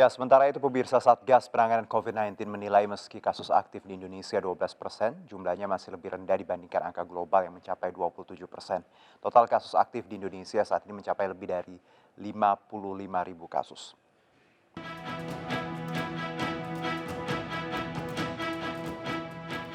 Ya, sementara itu pemirsa Satgas Penanganan COVID-19 menilai meski kasus aktif di Indonesia 12%, jumlahnya masih lebih rendah dibandingkan angka global yang mencapai 27%. Total kasus aktif di Indonesia saat ini mencapai lebih dari 55.000 kasus.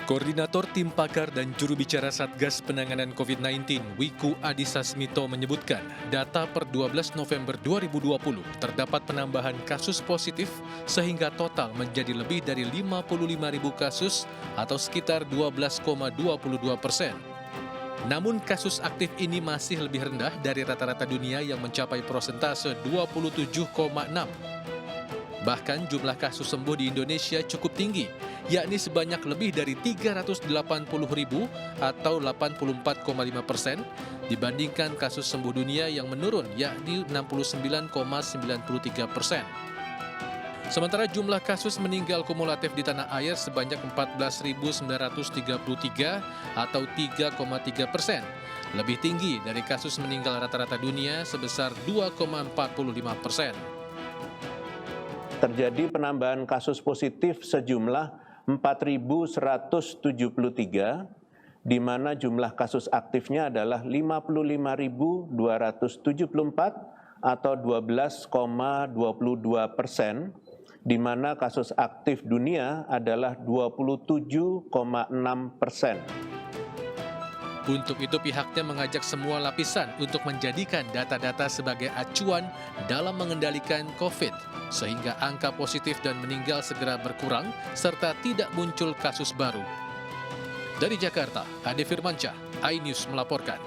Koordinator Tim Pakar dan Juru Bicara Satgas Penanganan COVID-19, Wiku Adhisa Smito menyebutkan, data per 12 November 2020 terdapat penambahan kasus positif sehingga total menjadi lebih dari 55.000 kasus atau sekitar 12,22%. Namun kasus aktif ini masih lebih rendah dari rata-rata dunia yang mencapai persentase 27,6. Bahkan jumlah kasus sembuh di Indonesia cukup tinggi, yakni sebanyak lebih dari 380.000 atau 84,5% dibandingkan kasus sembuh dunia yang menurun, yakni 69,93%. Sementara jumlah kasus meninggal kumulatif di tanah air sebanyak 14.933 atau 3,3%, lebih tinggi dari kasus meninggal rata-rata dunia sebesar 2,45%. Terjadi penambahan kasus positif sejumlah 4.173, di mana jumlah kasus aktifnya adalah 55.274 atau 12,22%, di mana kasus aktif dunia adalah 27,6%. Untuk itu pihaknya mengajak semua lapisan untuk menjadikan data-data sebagai acuan dalam mengendalikan COVID, sehingga angka positif dan meninggal segera berkurang serta tidak muncul kasus baru. Dari Jakarta, Ade Firmansyah, iNews melaporkan.